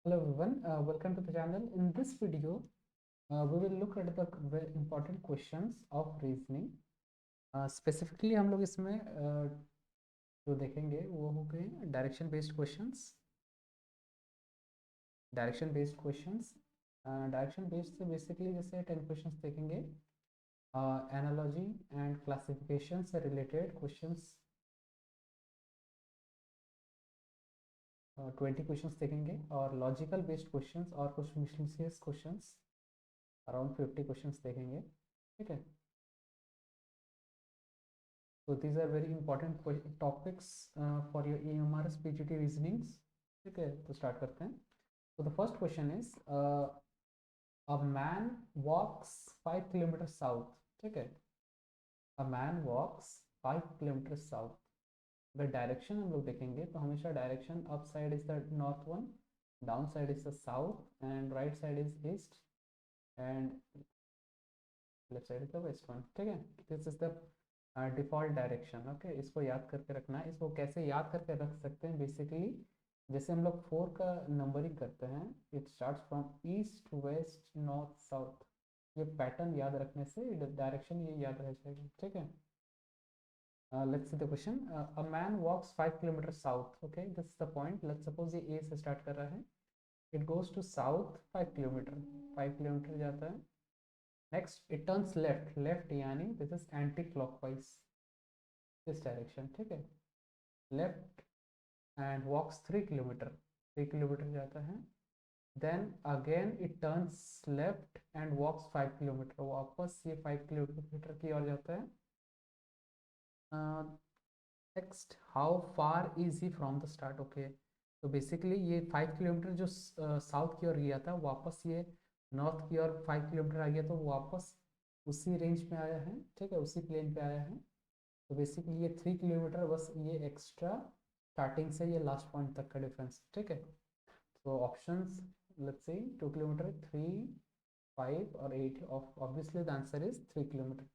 Hello everyone, welcome to the channel. In this video, we will look at the very important questions of reasoning. Specifically हम लोग इसमें जो देखेंगे वो हो गए direction based questions. Direction based से बेसिकली जैसे 10 क्वेश्चंस देखेंगे, एनालॉजी एंड क्लासिफिकेशन से रिलेटेड क्वेश्चंस 20 क्वेश्चंस देखेंगे, और लॉजिकल बेस्ड क्वेश्चंस और कुछ मिसलेनियस क्वेश्चंस अराउंड 50 क्वेश्चंस देखेंगे। ठीक है, so these are very important topics for your EMRS PGT reasonings. ठीक है, तो स्टार्ट करते हैं। So the first question is a man walks 5 kilometers south. ठीक है, a man walks 5 kilometers south. अगर डायरेक्शन हम लोग देखेंगे तो हमेशा direction up side is the north one, down side is the south, and right side is east, and left side is the west one. ठीक है, this is the default direction. Okay, इसको याद करके रखना है। इसको कैसे याद करके रख सकते हैं? बेसिकली जैसे हम लोग 4 का नंबरिंग करते हैं, it starts from east west north south. ये पैटर्न याद रखने से डायरेक्शन ये याद रह जाएगा। ठीक है, let's C the question. A man walks 5 kilometre south. Okay, this is the point. Let's suppose ये ए से स्टार्ट कर रहा है, it goes to south 5 kilometre, 5 kilometre जाता है। Next it turns left, left यानी this is anti clockwise, this direction. ठीक है, left and walks 3 kilometre, 3 kilometre जाता है। Then again it turns left and walks 5 kilometre, वापस ये 5 किलोमीटर की ओर जाता है। Next, how far is he from the start. Okay, तो बेसिकली ये 5 किलोमीटर जो साउथ की ओर गया था, वापस ये नॉर्थ की ओर 5 किलोमीटर आ गया, तो वापस उसी रेंज में आया है। ठीक है, उसी प्लेन पे आया है। तो बेसिकली ये 3 किलोमीटर बस ये एक्स्ट्रा स्टार्टिंग से ये लास्ट पॉइंट तक का डिफरेंस। ठीक है, तो ऑप्शंस लेट्स सी 2 किलोमीटर, 3, 5 और 8। Obviously the answer is 3 kilometre.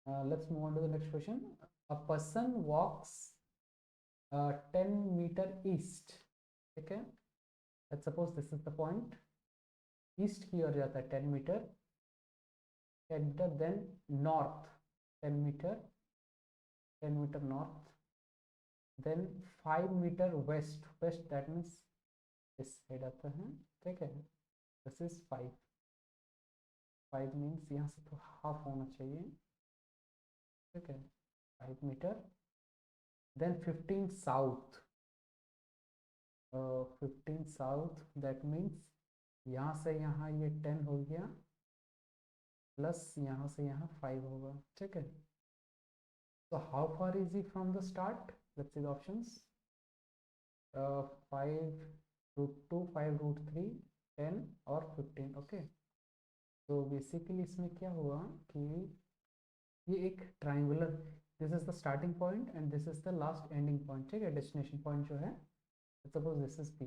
Let's move on to the next question. A person walks 10 metre east. ठीक है, let's suppose this is the point, east की ओर जाता है 10 metre, 10 metre, then north 10 metre, 10 metre north, then 5 metre west, west that means इस side आता है। ठीक है, दिस इज 5, 5 मीन्स यहाँ से तो हाफ होना चाहिए। ठीक है, 5 metre, then 15 south, 15 south that means यहाँ से यहाँ ये 10 हो गया, प्लस यहाँ से यहाँ 5 होगा। ठीक है, तो how far is he from the start? Let's see the options. 5 root 2, 5 root 3, 10 और 15। ओके, तो बेसिकली इसमें क्या हुआ कि ये एक triangular, this is the starting point and this is the last ending point. ठीक है, डेस्टिनेशन पॉइंट जो है, सपोज दिस इज पी।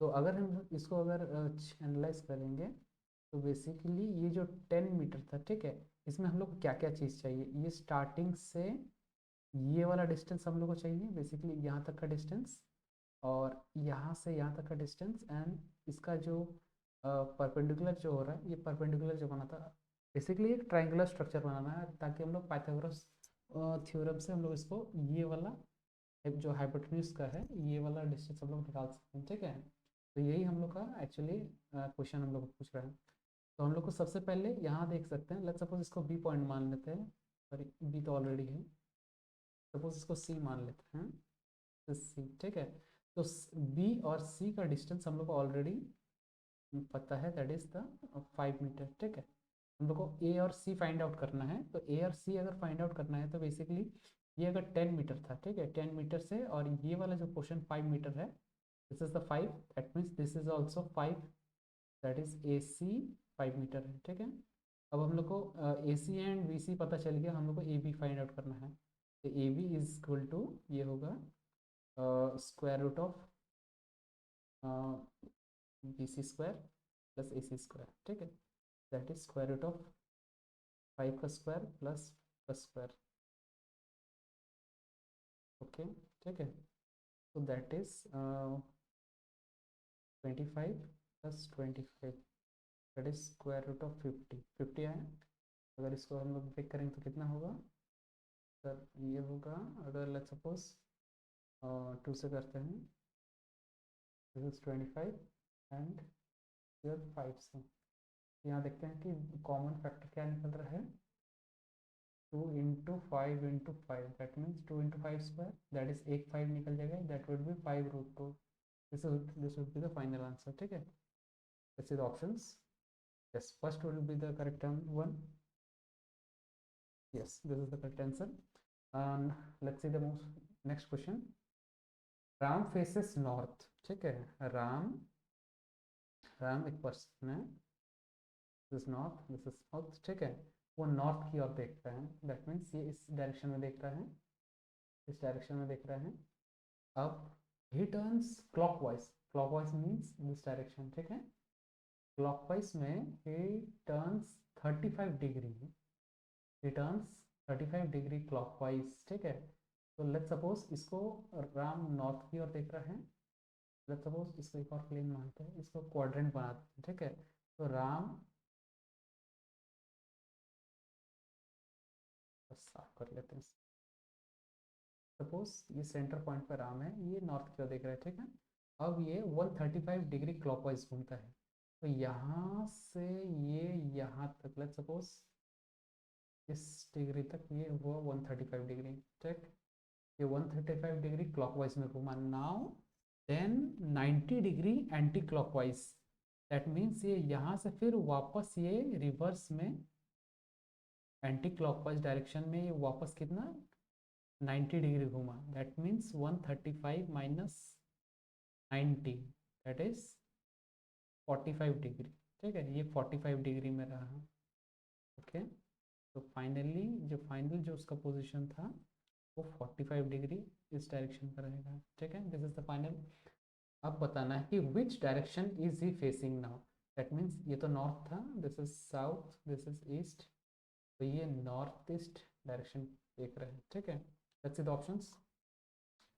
तो अगर हम इसको अगर एनालाइज करेंगे तो बेसिकली ये जो 10 मीटर था, ठीक है, इसमें हम लोग को क्या क्या चीज़ चाहिए? ये स्टार्टिंग से ये वाला डिस्टेंस हम लोग को चाहिए, बेसिकली यहाँ तक का डिस्टेंस, और यहाँ से यहाँ तक का डिस्टेंस, एंड इसका जो परपेंडिकुलर जो हो रहा है, ये परपेंडिकुलर जो बना था। बेसिकली एक ट्राइंगुलर स्ट्रक्चर बनाना है, ताकि हम लोग पाइथागोरस थ्योरम से हम लोग इसको ये वाला एक जो हाइपोटेन्यूज का है, ये वाला डिस्टेंस हम लोग निकाल सकते हैं। ठीक है, तो यही हम लोग का एक्चुअली क्वेश्चन हम लोग को पूछ रहा है। तो हम लोग को सबसे पहले यहाँ देख सकते हैं, लेट्स सपोज इसको बी पॉइंट मान लेते हैं, सॉरी बी तो ऑलरेडी है, सपोज इसको सी मान लेते हैं, तो सी। ठीक है, तो बी और सी का डिस्टेंस हम लोग को ऑलरेडी पता है, दैट इज द 5 मीटर। ठीक है, हम लोग को ए और सी फाइंड आउट करना है। तो ए और सी अगर फाइंड आउट करना है तो बेसिकली ये अगर 10 मीटर था, ठीक है, 10 मीटर से, और ये वाला जो पोर्शन 5 मीटर है, this is the 5, that means this is also 5, that is A C 5 metre है। ठीक है, अब हम लोग को ए सी एंड बी सी पता चल गया, हम लोग को ए बी फाइंड आउट करना है। तो A B is equal to ये होगा square root of B C square plus A C square. ठीक है, that is square root of 5 का स्क्वायर प्लस का स्क्वायर। ओके, ठीक है, तो that is 25 plus 25 that is square root of 50 50 आया। अगर इसको हम लोग ब्रेक करेंगे तो कितना होगा सर, ये होगा अगर लेट्स सपोज 2 से करते हैं, दिस इज 25 एंड फिर 5 से। यहाँ देखते हैं कि कॉमन फैक्टर क्या निकल रहा है, 2 into 5 into 5 that means 2 into 5 square that is एक 5 निकल जाएगा, that would be 5 root 2। This would be the final answer. ठीक है, let's see the options. Yes, first will be the correct one. Yes, this is the correct answer. And let's see the most next question. Ram faces north. ठीक है, राम राम एक person है, this north this is south. ठीक है, वो north की ओर देख रहा है, दैट मीन्स ये इस डायरेक्शन में देख रहा है, इस डायरेक्शन में देख रहा है। अब ही turns clockwise, clockwise means this direction. ठीक है, क्लॉकवाइज में ही टर्न्स 35 डिग्री, ही टर्न्स 35 डिग्री क्लॉकवाइज। ठीक है, तो लेट्स सपोज इसको राम नॉर्थ की ओर देख रहा है, लेट्स सपोज इसको एक और प्लेन मानते हैं, इसको क्वाड्रेंट बनाते हैं। ठीक है, तो राम साफ कर लेते हैं, सपोज ये सेंटर पॉइंट पर राम है, ये नॉर्थ की ओर देख रहा है। ठीक है, अब ये 135 डिग्री क्लॉकवाइज घूमता है, तो यहाँ से ये यहाँ तक लेट्स सपोज इस डिग्री तक ये हुआ 135 डिग्री। ठीक, ये 135 डिग्री क्लॉकवाइज में घूमा। Now then 90 degree anti clockwise, that means ये यहाँ से फिर वापस ये रिवर्स में एंटी क्लॉकवाइज डायरेक्शन में ये वापस कितना 90 डिग्री घूमा, that means 135 minus 90 that is 45 degree. ठीक है, ये 45 डिग्री में रहा। ओके, तो फाइनली जो उसका पोजीशन था वो 45 डिग्री इस डायरेक्शन पर रहेगा। ठीक है, दिस इज द फाइनल। अब बताना है कि which direction is he facing now, that means ये तो नॉर्थ था, this is south, this is east, तो ये नॉर्थ ईस्ट डायरेक्शन देख रहे हैं। ठीक है, let's see the options.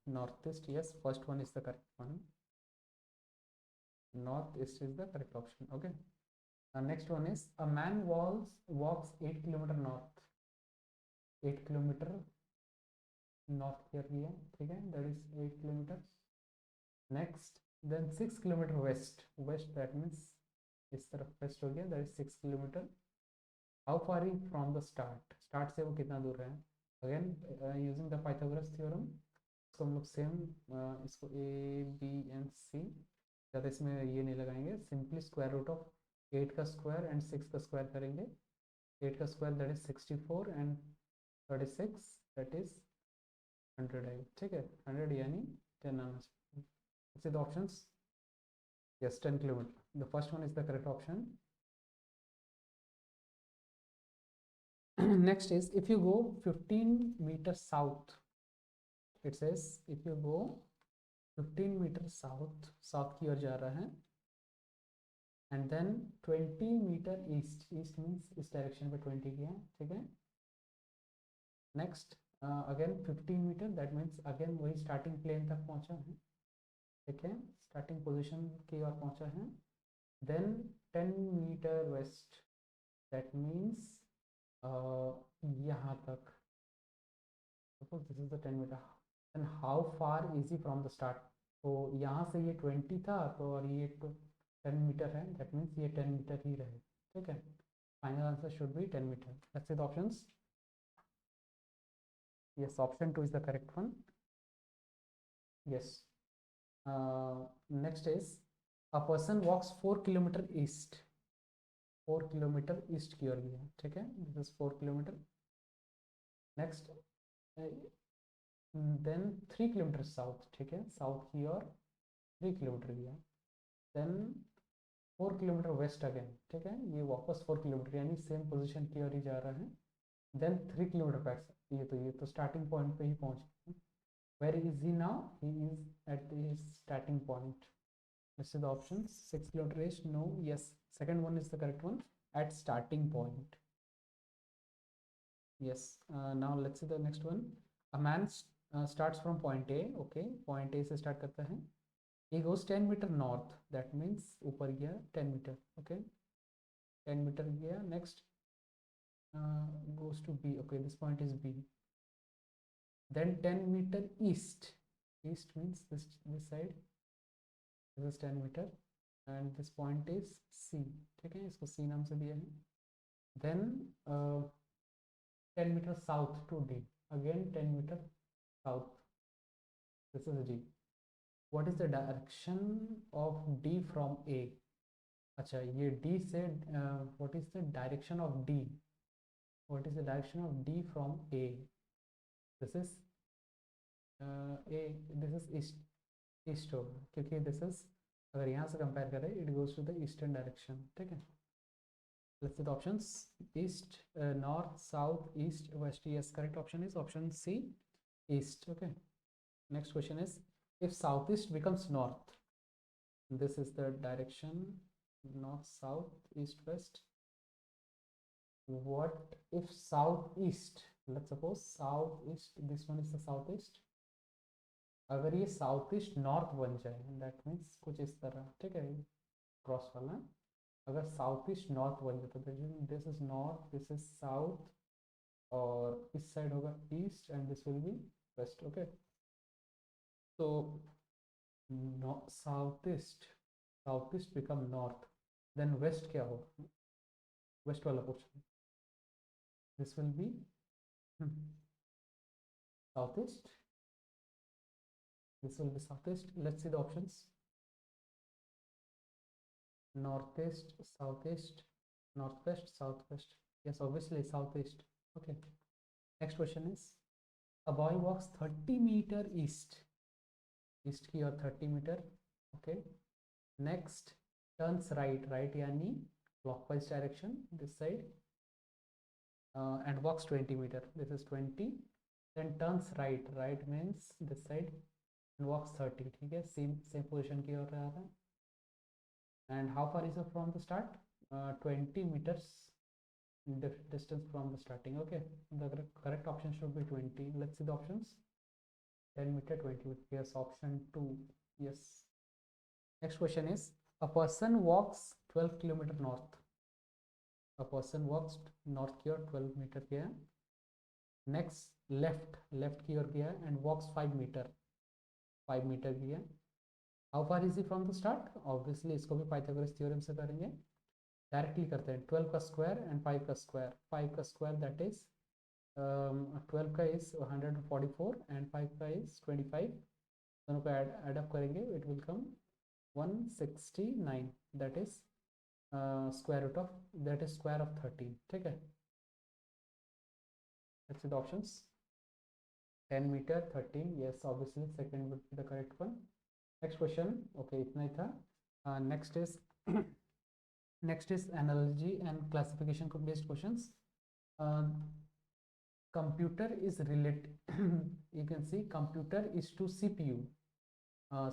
North east, yes, first one is the correct one, north east is the correct option. Okay, next one is a man walks 8 kilometre north, 8 kilometre north की ओर गया। ठीक है, that is 8 kilometre. Next then 6 kilometre west, west that means इस तरफ west हो गया, that is 6 kilometre. How far he from the start, start से वो कितना दूर है। Again using the Pythagoras theorem, इसको हम लोग सेम इसको ए बी एंड सी, ज़्यादा इसमें ये नहीं लगाएंगे, सिंपली स्क्वायर रूट ऑफ 8 का स्क्वायर एंड 6 का स्क्वायर करेंगे। 8 का square that is 64 and 36 that is 100 है। ठीक है, 100 यानी 10 आना चाहिए। The options, yes, 10 kilometer, the first one is the correct option. Next is if you go 15 meters south, it says if you go 15 meters south, south की ओर जा रहा है, and then 20 meter east, east means इस direction पे 20 किया। ठीक है, next again 15 metre that means again वही स्टार्टिंग प्लेन तक पहुंचा है। ठीक है, स्टार्टिंग पोजीशन की ओर पहुंचा है। Then 10 metre west that means यहाँ तक, suppose this is the 10 metre. And how far is he from the start, तो यहाँ से ये 20 था तो और ये 10 मीटर है, दैट मीन्स ये 10 मीटर ही रहे। ठीक है, final answer should be 10 metre. Let's see the options. yes, option 2 is the correct one. Yes, next is a person walks 4 kilometer east, 4 kilometre east की ओर गया। ठीक है, this is 4 kilometre. Next then 3 kilometre south. ठीक है, south की ओर 3 kilometre गया। Then 4 kilometre west again. ठीक है, ये वापस 4 किलोमीटर यानी सेम पोजीशन की ओर ही जा रहा है। देन 3 किलोमीटर बैक, ये तो स्टार्टिंग पॉइंट पे ही पहुंच गया। Where is he now? He is at his starting point. Let's see the options. 6 kilometer east, no, yes. Second one is the correct one, at starting point. Yes. Now let's see the next one. A man starts from point A. Okay, point A से start करता है he goes 10 meter north, that means ऊपर गया 10 meter, okay, 10 meter गया. Next goes to B, okay, this point is B. Then 10 meter east, east means this side, this is 10 meter and this point is C, ठीक है, इसको C नाम से दिया है. Then 10 meter south to D, again 10 meter south, this is D. What is the direction of D from A? अच्छा, ये D से what is the direction of D? What is the direction of D from A? This is A, this is east होगा, क्योंकि this is, अगर यहाँ से compare करें, it goes to the eastern direction, ठीक है. Let's see the options. East, north, south, east, west. Yes, correct option is option C, east. Okay. Next question is, if southeast becomes north, this is the direction, north, south, east, west. What if southeast, let's suppose southeast, this one is the southeast, अगर ये southeast north बन जाए, that means कुछ इस तरह, ठीक है, cross वाला. अगर southeast north बन जाता है, this is north, this is south, और इस साइड होगा east and this will be west. Okay, so no, southeast become north, then west क्या होगा, west वाला portion, this will be southeast, this will be southeast. Let's see the options. Northeast, southeast, northwest, southwest. Yes, obviously southeast. Okay. Next question is, a boy walks 30 meter east की और 30 meter. Okay. Next turns right यानी clockwise direction this side, and walks 20 meter. This is 20. Then turns right means this side, and walks 30. ठीक है, same position की ओर रहा है. And how far is it from the start? 20 meters distance from the starting. Okay, the correct option should be 20. Let's see the options. 10 meter, 20 meter. Yes, option 2. Yes. Next question is, a person walks 12 kilometer north. A person walks north की ओर 12 meter गया. Next left की ओर गया and walks 5 meter गया. How far is he from the start? Obviously इसको भी Pythagoras theorem से करेंगे, डायरेक्टली करते हैं. 12 का स्क्वायर एंड 5 का स्क्वायर. 5 का स्क्वायर दैट इज 12 का इज 144 एंड 5 का इज 25. दोनों को ऐड अप करेंगे, it will come 169, that is square root of, that is square of 13. ठीक है, let's see the options. 10 meter, 13. Yes, obviously second would be the correct one. Next question. Okay, इतना ही था. Next is next is analogy and classification based questions. Computer is related you can see computer is to CPU.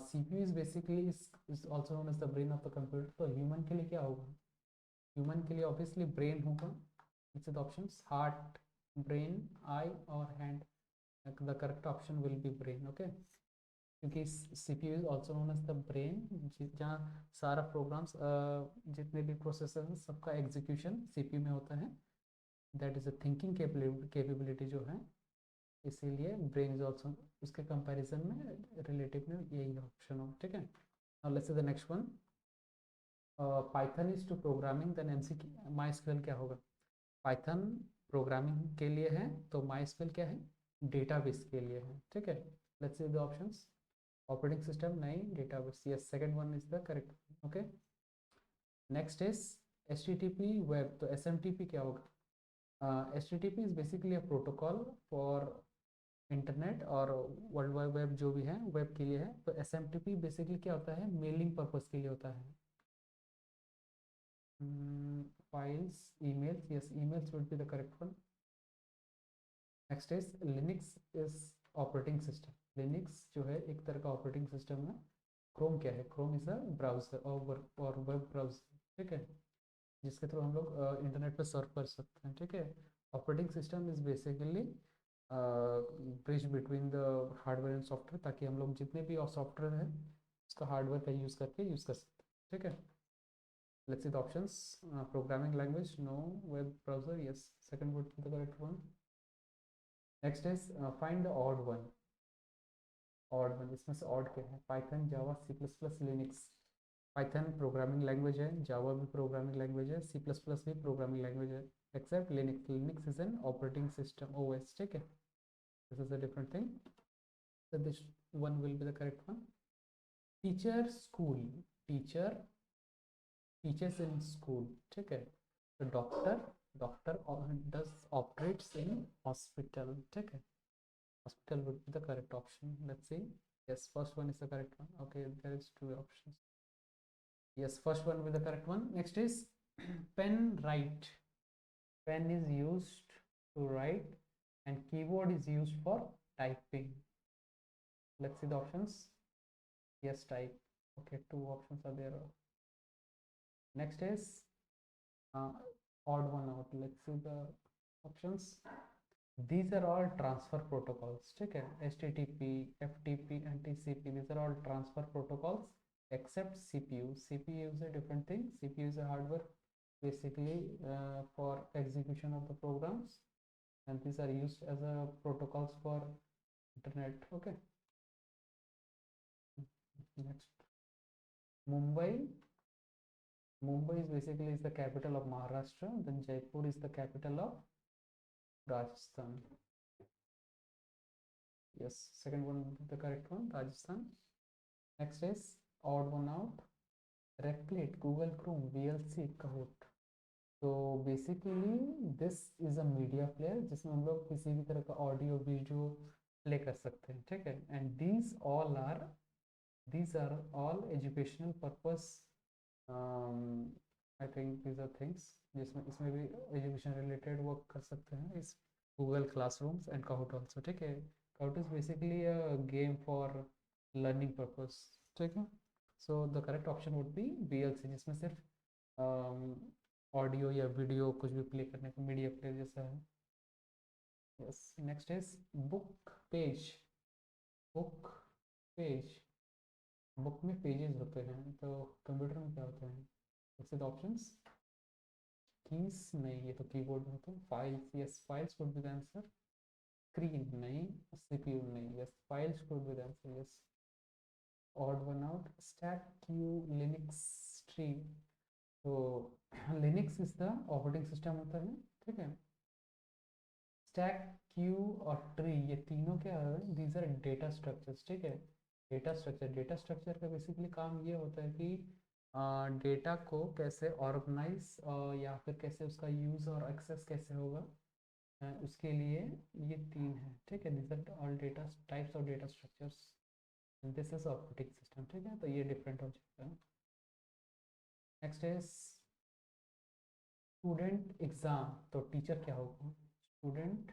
CPU is basically is also known as the brain of the computer. तो human के लिए क्या होगा? Human के लिए obviously brain होगा. Let's see the options. Heart, brain, eye or hand. The correct option will be brain. Okay, क्योंकि CPU is also known as the brain, जहाँ सारा प्रोग्राम्स जितने भी प्रोसेसर हैं सबका एग्जीक्यूशन CPU में होता है. That is a thinking capability जो है, इसीलिए ब्रेन इज ऑल्सो उसके कंपैरिजन में रिलेटिव में यही ऑप्शन हो. ठीक है, now let's C the next one. Python is to programming, then MySQL क्या होगा? पाइथन प्रोग्रामिंग के लिए है, तो MySQL क्या है? डेटाबेस के लिए है. ठीक है, let's see the options. Operating system नहीं, database. Yes, second one is the correct. Okay, next is HTTP web. तो SMTP क्या होगा? HTTP is basically a protocol for internet और वर्ल्ड वाइड वेब जो भी है वेब के लिए है. तो SMTP बेसिकली क्या होता है? मेलिंग पर्पस के लिए होता है. Files, emails. Yes, emails would be the correct one. Next is Linux is operating system. Linux जो है एक तरह का ऑपरेटिंग सिस्टम है. क्रोम क्या है? क्रोम इज अ ब्राउजर और वेब ब्राउजर. ठीक है, जिसके थ्रू हम लोग इंटरनेट पे सर्च कर सकते हैं. ठीक है, operating system is basically bridge between the hardware and software, ताकि हम लोग जितने भी सॉफ्टवेयर हैं उसका हार्डवेयर का यूज़ करके यूज़ कर सकते हैं, ठीक है। Let's see the options. Programming language no, web browser yes, second would be the correct one. Next is find the odd one. Odd one, इसमें से ऑड क्या है? Python, Java, C plus plus, Linux. Python programming language है, Java भी programming language है, C plus plus भी programming language है, except Linux. Linux is an operating system, OS, ठीक है। This is a different thing, so this one will be the correct one. Teacher school, teacher teachers in school, ठीक है। तो doctor, doctor does operates in hospital, ठीक है। Hospital would be the correct option. Let's see. Yes, first one is the correct one. Okay, there is two options. Yes, first one with the correct one. Next is pen, write. Pen is used to write and keyboard is used for typing. Let's see the options. Yes, type. Okay, two options are there. Next is odd one out. Let's see the options. These are all transfer protocols, ठीक है। HTTP, FTP and TCP, these are all transfer protocols except CPU. CPU is a different thing. CPU is a hardware basically for execution of the programs, and these are used as a protocols for internet, okay. Next, Mumbai. Mumbai is basically is the capital of Maharashtra. Then Jaipur is the capital of Rajasthan. Yes, second one the correct one, Rajasthan. Next is odd one out. Replit, Google Chrome, VLC, Kahoot. तो basically this is a media player जिसमें हम लोग किसी भी तरह का audio video play कर सकते हैं, ठीक है। And these are all educational purpose. I think these are things जिसमें इसमें भी एजुकेशन रिलेटेड वर्क कर सकते हैं इस Google classrooms and Kahoot also, ठीक है। Kahoot is basically a game for learning purpose, ठीक है। So the correct option would be VLC, जिसमें सिर्फ ऑडियो या वीडियो कुछ भी प्ले करने का मीडिया प्लेयर जैसा है। Yes, next is book page. Book page, book में पेजेस होते हैं, तो कंप्यूटर में क्या होते हैं? इससे द ऑप्शंस। कीज नहीं, ये तो कीबोर्ड में होते हैं। Files, yes, files would be the answer. Screen नहीं, CPU नहीं, yes, files would be the answer, yes. Odd one out. Stack queue, Linux, tree. तो Linux is the operating system होता है, ठीक है। स्टैक, क्यू और ट्री, ये तीनों क्या है? दीज आर डेटा स्ट्रक्चर्स, ठीक है। डेटा स्ट्रक्चर का बेसिकली काम ये होता है कि डेटा को कैसे ऑर्गेनाइज या फिर कैसे उसका यूज़ और एक्सेस कैसे होगा, उसके लिए ये तीन है, ठीक है। These are all data types of data structures, this is operating system, ठीक है। तो ये डिफरेंट हो जाता है। Next is student exam. तो टीचर क्या होगा? स्टूडेंट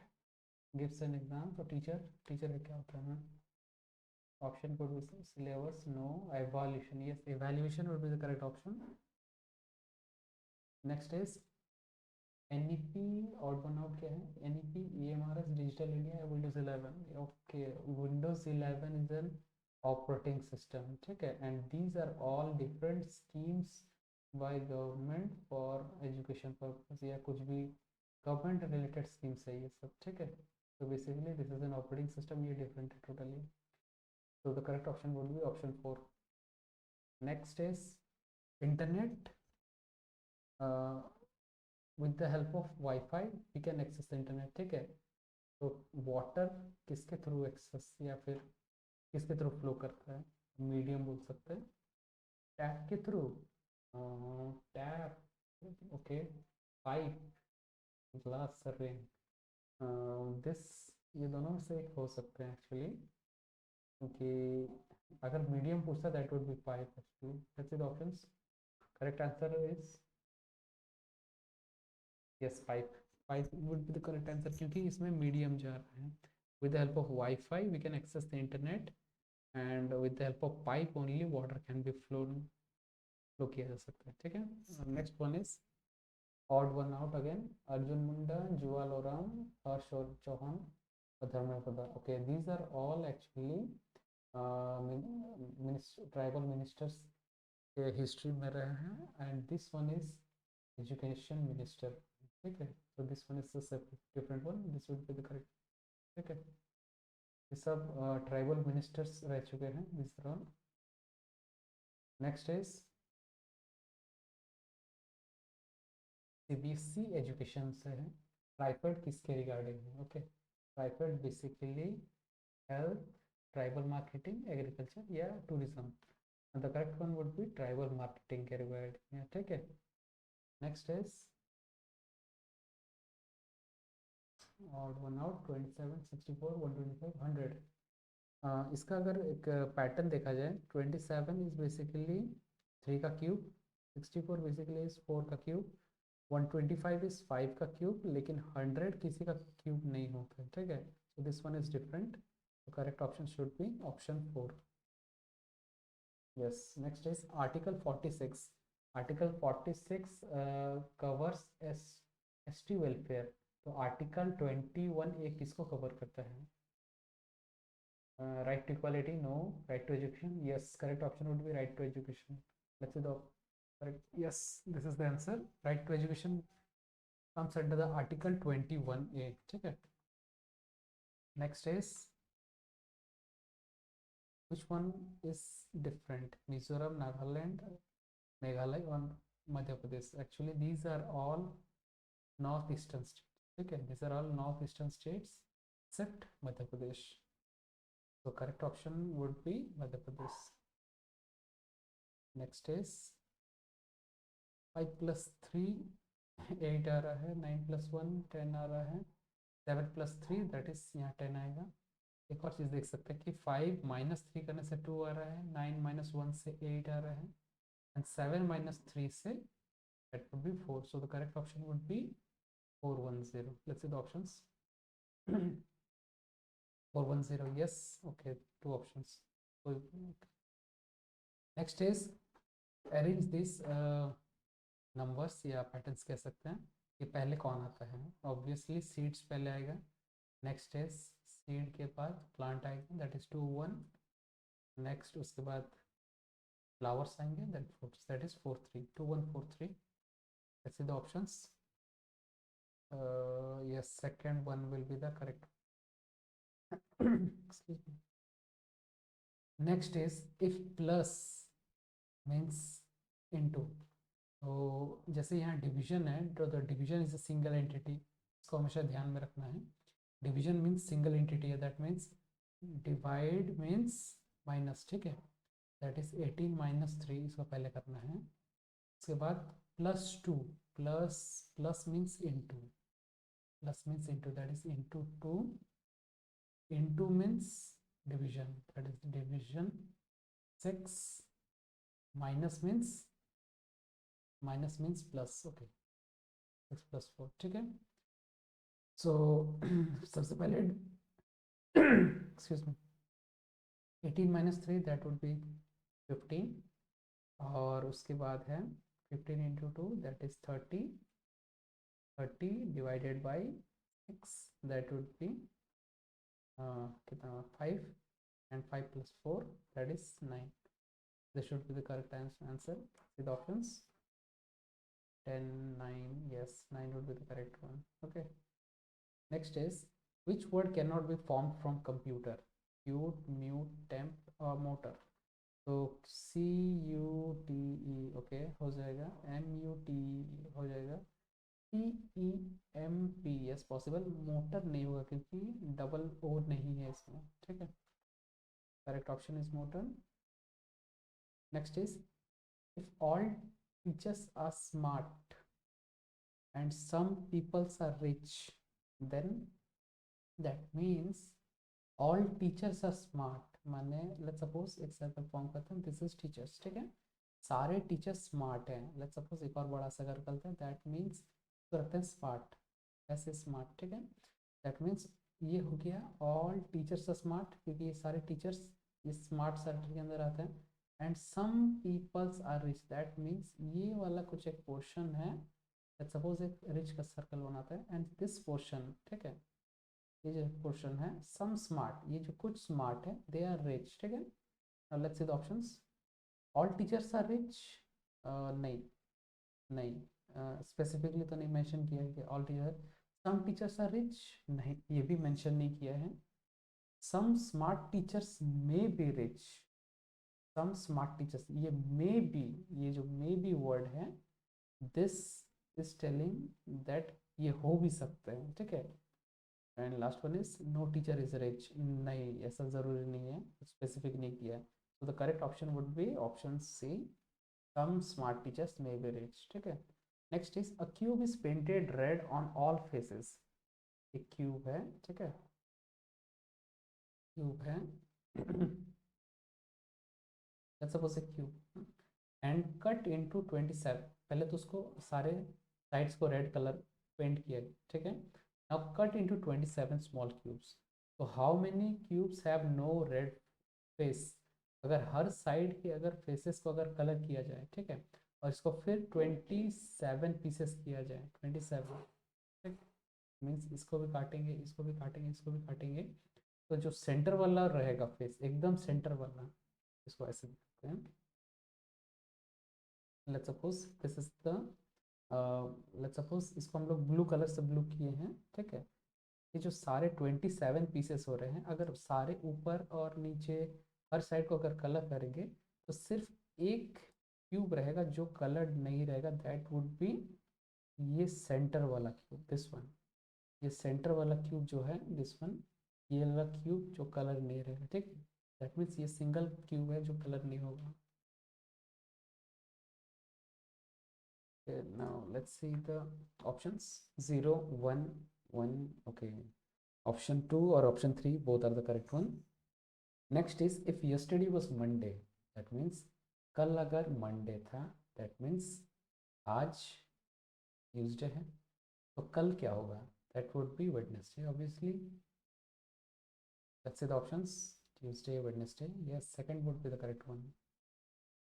गिव्स एन एग्जाम, तो टीचर, टीचर का क्या होता है? Option could be syllabus, no, evaluation, yes, evaluation would be the correct option. Next is NEP, odd one out क्या है? NEP, EMRS, Digital India, Windows 11, okay, Windows 11 is an operating system, ठीक है। and these are all different schemes by government for education purpose, या कुछ भी government related schemes है ये सब, ठीक है। तो basically this is an operating system, ये डिफरेंट है totally. So the correct option would be option 4. Next is internet. Uh, with the help of Wi-Fi we can access the internet, ठीक है। तो वाटर किसके थ्रू एक्सेस या फिर किसके through flow करता है? मीडियम बोल सकते हैं। टैप के through, tap, okay. Pipe, glass, serving, this, ये दोनों में से एक हो सकते हैं एक्चुअली, क्योंकि अगर मीडियम पूछता that would be pipe actually. Let's see the options. Correct answer is yes, pipe. Pipe would be the correct answer, क्योंकि इसमें मीडियम जा रहा है। With the help of WiFi we can access the internet, and with the help of pipe only water can be flow किया जा सकता है, ठीक है। Next one is odd one out again. Arjun Munda, Jual Oram, Harsh और चौहान और Dharmendra Pradhan, okay. These are all actually tribal ministers के history में रहे हैं, and this one is education minister, ठीक है। So this one is the different one, this would be the correct, ठीक है। ये सब ट्राइबल मिनिस्टर्स रह चुके हैं दिस दौरान। नेक्स्ट इज सीबीएसई एजुकेशन से है। ट्राइफेड किसके रिगार्डिंग है? Okay, TRIFED basically health, tribal marketing, agriculture या tourism. The correct one would be tribal marketing के रिगार्डिंग, ठीक है। Next is odd one out, 27, 64, 125, 100। इसका अगर एक पैटर्न देखा जाए, 27 इज बेसिकली 3 का क्यूब, 64 बेसिकली इज 4 का क्यूब, 125 इज 5 का क्यूब, लेकिन 100 किसी का क्यूब नहीं होता, ठीक है। So this one is different, तो correct option should be option 4। Yes, next is article 46। Article 46 covers ST welfare. तो आर्टिकल 21 ए किसको कवर करता है? Right to equality, no. Right to education, yes, correct option would be right to education. Let's C the correct, yes, this is the answer. Right to education comes under the article 21A, ठीक है। Next is which one is different? Mizoram, Nagaland, Meghalaya और Madhya Pradesh. Actually these are all north eastern state, ठीक है। these are all north eastern states except Madhya Pradesh, so correct option would be Madhya Pradesh. Next is 5 + 3 8 आ रहा है, 9 + 1 10 आ रहा है, 7 + 3 दैट इज यहाँ 10 आएगा। एक और चीज़ देख सकते हैं कि 5 - 3 करने से 2 आ रहा है, 9 - 1 से 8 आ रहा है, एंड 7 - 3 से that would be 4, so the correct option would be 410। let's see the options। 410, yes, okay, two options। so next is arrange this numbers या पैटर्न्स कह सकते हैं। कि पहले कौन आता है? ऑब्वियसली सीड्स पहले आएगा, नेक्स्ट इज सीड के बाद प्लांट आएगा, दैट इज 2 1, नेक्स्ट उसके बाद फ्लावर्स आएंगे, देन फ्रूट्स, दैट इज 4 3, 2 1 4 3। लेट्स see the options. yes, second one will be the correct। excuse me। next is if plus means into। तो जैसे यहाँ डिवीजन है, तो the division is a single entity, इसको हमेशा ध्यान में रखना है। डिवीजन मीन्स सिंगल एंटिटी है, that means divide means minus, ठीक है। दैट इज 18 - 3, इसको पहले करना है। उसके बाद +2, plus plus means into, plus means into, that is into 2, into means division, that is division 6, minus means plus, okay, 6 + 4, ठीक है। सो सबसे पहले excuse me, 18 - 3 that would B 15, और उसके बाद है 15 × 2 that is 30, 30 divided by 6 that would B कितना 5, and 5 + 4 that is 9। This should be the correct answer with options 10 9, yes, 9 would be the correct one, okay। next is which word cannot be formed from computer? cute, mute, temp or motor। तो CUTE, okay, हो जाएगा, MUTE हो जाएगा, TEMP, yes possible, motor नहीं होगा क्योंकि double O नहीं है इसमें, ठीक है। Correct option is motor. Next is if all teachers are smart and some peoples are rich, then that means all teachers are smart। माने let's suppose एक सर्कल फॉर्म करते हैं, this is teachers, ठीक है। सारे टीचर्स स्मार्ट हैं, let's suppose एक और बड़ा सा सर्कल करते हैं, that means तो रखते हैं स्मार्ट, ऐसे स्मार्ट, ठीक है। that means ये हो गया all teachers are smart, क्योंकि ये सारे टीचर्स इस स्मार्ट सर्कल के अंदर आते हैं। And some peoples are rich, that means ये वाला कुछ एक पोर्शन है, सपोज एक रिच का सर्कल बनाता है, एंड दिस पोर्शन, ठीक है, ये जो क्वेश्चन है, सम स्मार्ट, ये जो कुछ स्मार्ट है, दे आर रिच, ठीक है। Now let's see the options. All teachers are rich, नहीं, नहीं, स्पेसिफिकली तो नहीं मेंशन किया है कि all teacher. Some teachers are rich, नहीं, ये भी मेंशन नहीं किया है। Some smart teachers may be rich, some smart teachers, ये मे बी, ये जो मे बी वर्ड है, दिस इज टेलिंग दैट ये हो भी सकते हैं, ठीक है। And last one is no teacher is rich, नहीं, ऐसा जरूरी नहीं है, स्पेसिफिक नहीं किया है। तो the correct option would be option C, some smart teachers may be rich, ठीक है। Next is a cube is painted red on all faces, एक क्यूब है, ठीक है, क्यूब है let's suppose a cube and cut into 27, पहले तो उसको सारे साइड्स को रेड कलर पेंट किया, ठीक है। Now cut into 27 small cubes, तो how many cubes have no red face, अगर हर साइड के अगर फेसेस को अगर कलर किया जाए, ठीक है, और इसको फिर 27 पीसेस किया जाए, 27, ठीक, मीन्स इसको भी काटेंगे, इसको भी काटेंगे, इसको भी काटेंगे, तो जो सेंटर वाला रहेगा फेस, एकदम सेंटर वाला, इसको ऐसे देखते हैं। Let's suppose this is the, let's suppose इसको हम लोग ब्लू कलर से ब्लू किए हैं, ठीक है। ये जो सारे 27 पीसेस हो रहे हैं, अगर सारे ऊपर और नीचे हर साइड को अगर कलर करेंगे, तो सिर्फ एक क्यूब रहेगा जो कलर्ड नहीं रहेगा, दैट वुड बी ये सेंटर वाला क्यूब, दिस वन, ये सेंटर वाला क्यूब जो है, दिस वन, ये वाला क्यूब जो कलर नहीं रहेगा, ठीक, दैट मीन्स ये सिंगल क्यूब है जो कलर नहीं होगा। Okay, now let's see the options. 0, 1, 1. Okay. Option 2 or option 3, both are the correct one. Next is if yesterday was Monday, that means कल अगर Monday था, that means आज Tuesday है, तो कल क्या होगा? That would be Wednesday, obviously. Let's see the options. Tuesday, Wednesday. Yes, second would be the correct one.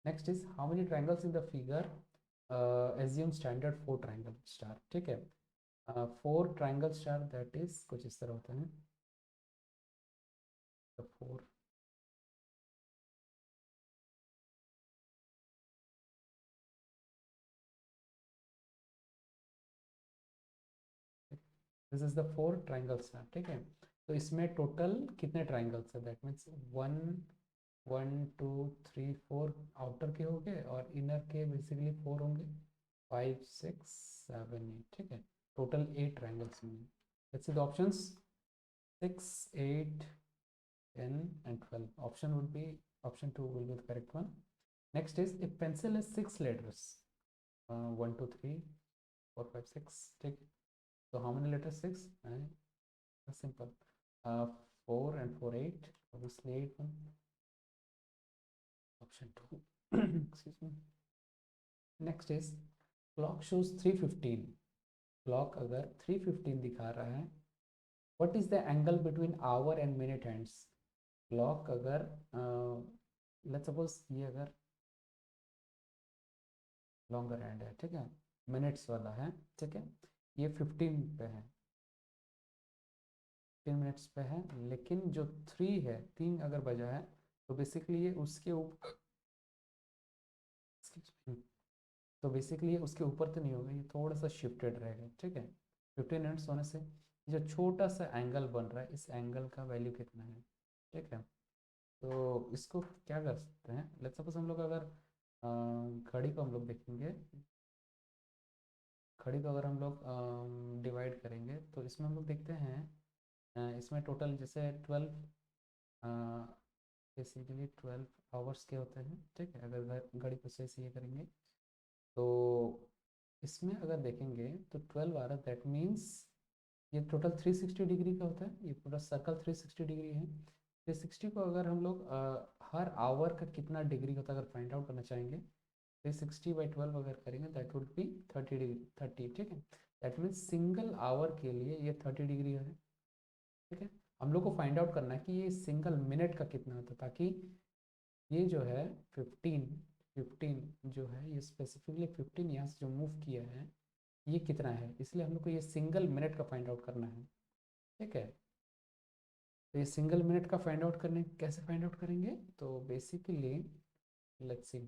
Next is how many triangles in the figure? Assume standard 4 triangle star, ठीक है। 4 triangle star, that is कुछ इस तरह होता है, तो 4, this is the 4 triangle star, ठीक है। तो इसमें टोटल कितने ट्राइंगल्स है, दैट मीन्स 1, 1, 2, 3, 4 आउटर के होंगे और इनर के बेसिकली 4 होंगे, 5, 6, 7, 8, ठीक है। टोटल 8 ट्राइंगल्स होंगे। Let's see the options, 6, 8, 10 and 12. Option would be, option 2 will be the correct one. Next is if pencil has 6 letters, 1, 2, 3, 4, 5, 6, ठीक, so how many letters? 6, simple, 4 and 4, 8, obviously 8 one, option 2 excuse me. Next is clock shows 3:15, clock अगर 3:15 दिखा रहा है, what is the angle between hour and minute hands? Clock अगर let's suppose ये अगर longer hand है, ठीक है, मिनट्स वाला है, ठीक है, ये 15 पे है, 15 मिनट्स पे है, लेकिन जो 3 है, 3 अगर बजा है, तो बेसिकली ये उसके ऊपर, तो बेसिकली ये उसके ऊपर तो नहीं होगा, ये थोड़ा सा शिफ्टेड रहेगा, ठीक है। 15 मिनट्स होने से जो छोटा सा एंगल बन रहा है, इस एंगल का वैल्यू कितना है, ठीक है। तो इसको क्या कर सकते हैं, लेट्स सपोज हम लोग अगर घड़ी को हम लोग देखेंगे, घड़ी को अगर हम लोग डिवाइड करेंगे, तो इसमें हम लोग देखते हैं, इसमें टोटल जैसे 12, बेसिकली 12 आवर्स के होते हैं, ठीक है, अगर घड़ी को सही से ये करेंगे, तो इसमें अगर देखेंगे तो 12 आ रहा है, दैट मीन्स ये टोटल 360 डिग्री का होता है, ये पूरा सर्कल 360 डिग्री है। 360 को अगर हम लोग हर आवर का कितना डिग्री होता है अगर फाइंड आउट करना चाहेंगे, 360/12 अगर करेंगे, दैट वुड बी 30 डिग्री, 30, ठीक है। दैट मीन्स सिंगल आवर के लिए ये 30 डिग्री है, ठीक है। हम लोग को फाइंड आउट करना है कि ये सिंगल मिनट का कितना होता है, ताकि ये जो है 15, 15 जो है, ये स्पेसिफिकली 15 यहाँ से जो मूव किया है, ये कितना है, इसलिए हम लोग को ये सिंगल मिनट का फाइंड आउट करना है, ठीक है। तो ये सिंगल मिनट का फाइंड आउट करने कैसे फाइंड आउट करेंगे, तो basically let's see,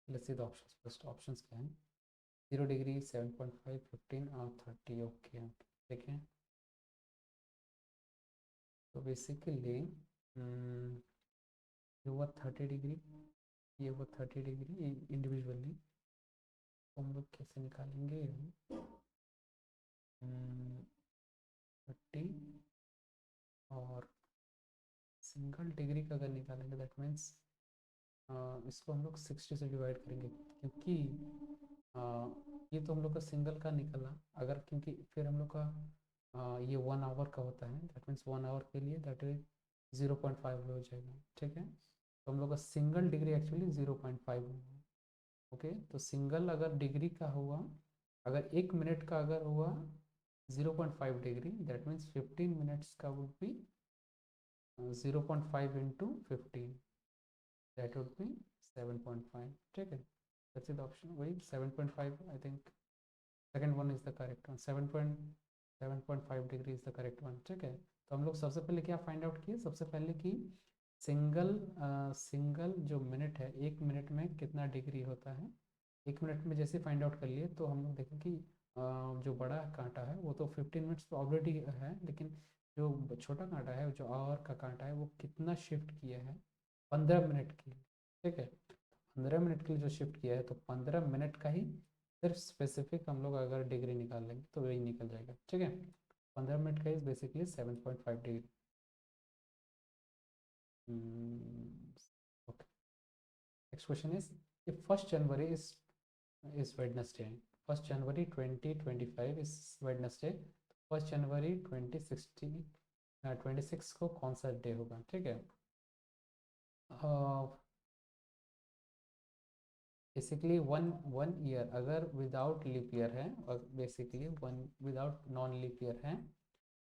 let's see the options first. Options क्या हैं? 0 डिग्री, 7.5, 15 और 30। ओके ठीक है। तो बेसिकली ये हुआ 30 डिग्री, ये हुआ 30 डिग्री इंडिविजुअली। तो हम लोग कैसे निकालेंगे? 30 और सिंगल डिग्री का अगर निकालेंगे दैट मीन्स इसको हम लोग 60 से डिवाइड करेंगे, क्योंकि ये तो हम लोग का सिंगल का निकला अगर, क्योंकि फिर हम लोग का ये 1 आवर का होता है, दैट मीन्स 1 आवर के लिए दैट इज 0.5 हो जाएगा। ठीक है, तो हम लोग का सिंगल डिग्री एक्चुअली 0.5 होगा। ओके, तो सिंगल अगर डिग्री का हुआ, अगर 1 मिनट का अगर हुआ 0.5 डिग्री, दैट मीन्स 15 मिनट्स का would be 0.5 into 15, that would B 7.5। ठीक है, दैट्स इट ऑप्शन, वही 7.5 I think second one is the correct one. 7.5 degree is the correct one. ठीक है, तो हम लोग सबसे पहले क्या फाइंड आउट किए? सबसे पहले कि सिंगल जो मिनट है, 1 मिनट में कितना डिग्री होता है। 1 मिनट में जैसे फाइंड आउट कर लिए तो हम लोग देखें कि जो बड़ा कांटा है वो तो 15 मिनट्स तो ऑलरेडी है, लेकिन जो छोटा कांटा है, जो आवर का कांटा है, वो कितना शिफ्ट किया है? 15 मिनट के लिए। ठीक है, 15 मिनट के लिए जो शिफ्ट किया है, तो 15 मिनट का ही सिर्फ स्पेसिफिक हम लोग अगर डिग्री निकाल लेंगे तो वही निकल जाएगा। ठीक है, 15 मिनट का is basically 7.5 degree. Okay, next question is, if 1st January is Wednesday, 1st January 2025 is Wednesday, 1st January 2026 को कौन सा डे होगा? ठीक है, बेसिकली वन वन ईयर अगर विदाउट लीप ईयर है, और basically one without non leap year है,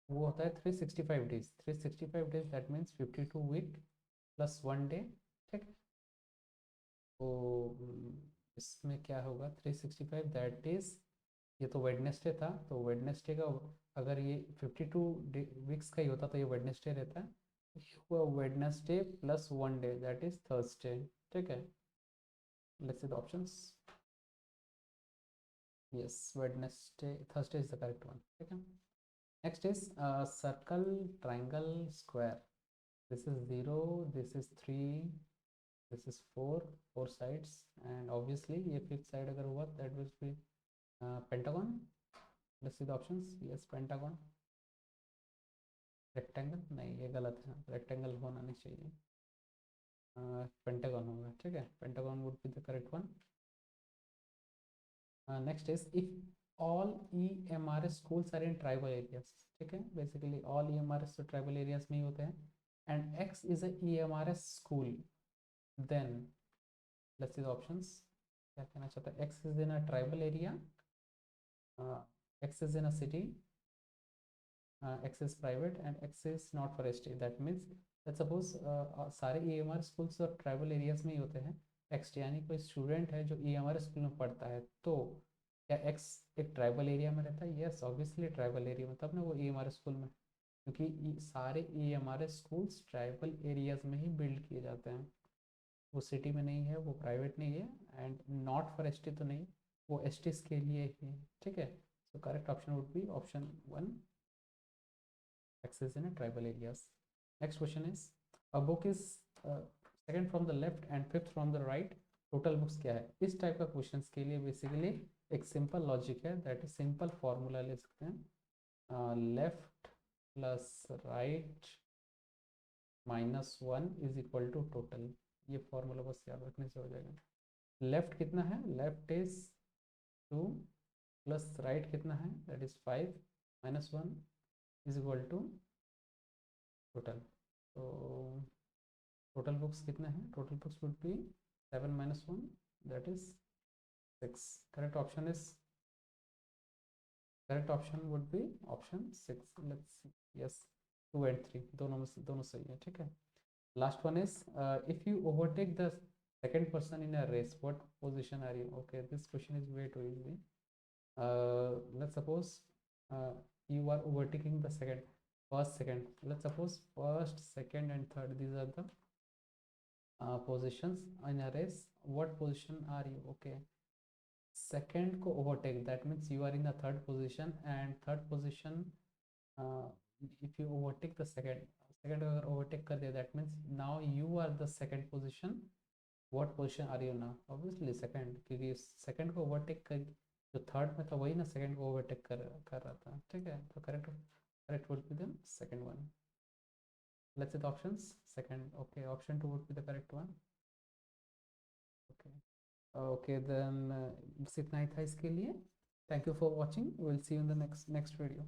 वो होता है 365 days. 365 days that means 52 week plus 1 day. ठीक, तो इसमें क्या होगा? 365 दैट इज, ये तो वेडनेसडे था, तो वेडनेसडे का अगर ये 52 वीक्स का ही होता तो ये वेडनेसडे रहता है। ये हुआ Wednesday plus 1 day that is Thursday. ठीक है, let's see the options. Yes, Wednesday, Thursday is the correct one. ठीक है, next is circle, triangle, square. This is 0, this is 3, this is 4, 4 sides, and obviously ये 5th side अगर हुआ that will be pentagon. Let's see the options. Yes, pentagon. Rectangle नहीं, ये गलत है, rectangle होना नहीं चाहिए, पेंटागन होगा। ठीक है, pentagon would be the correct one. Next is, if all EMRS schools are in tribal areas. ठीक है, बेसिकली ऑल EMRS तो ट्राइबल एरियाज में ही होते हैं, and X is a EMRS school, then let's see the options. क्या कहना चाहता है? X is in a tribal area, X is in a city, X is private, and X is not for ST. That means let's suppose सारे EMR schools और tribal areas में ही होते हैं। X यानी कोई स्टूडेंट है जो EMR स्कूल में पढ़ता है, तो क्या X एक ट्राइबल एरिया में रहता है? यस, ऑब्वियसली ट्राइबल एरिया में, तब ना वो EMR स्कूल में, क्योंकि सारे EMR स्कूल्स ट्राइबल एरियाज में ही बिल्ड किए जाते हैं। वो सिटी में नहीं है, वो प्राइवेट नहीं है, एंड नॉट फॉर ST तो नहीं, वो STs के लिए ही है। ठीक है, so correct option would be option 1, access in a tribal areas. Next question is, a book is second from the left and fifth from the right, total books क्या है? इस टाइप का क्वेश्चंस के लिए बेसिकली एक simple logic है, that is simple formula ले सकते हैं, left plus right -1 is equal to total. ये फॉर्मूला बस याद रखने से हो जाएगा। लेफ्ट कितना है? लेफ्ट इज 2 प्लस राइट कितना है? That is 5 -1 is equal to total. तो टोटल बुक्स कितने हैं? Total books would be 7 -1 that is 6। Correct option is, correct option would be option 6। Let's, yes, 2 and 3 दोनों में से दोनों सही है। ठीक है, last one is, if you overtake the second person in a race, what position are you? Okay, this question is way too easy. Let's suppose you are overtaking the second, first, second. Let's suppose first, second, and third. These are the positions in a race. What position are you? Okay, second को overtake. That means you are in the third position, and third position. If you overtake the second, second अगर overtake कर दिया, that means now you are the second position. What position are you now? Obviously second, क्योंकि second को overtake कर, जो third में था वही ना second को overtake कर रहा था, ठीक है? तो correct would be the second one. Let's see the options. Second, okay, option 2 would be the correct one. Okay, okay, then बस इतना ही था इसके लिए. Thank you for watching. We'll see you in the next video.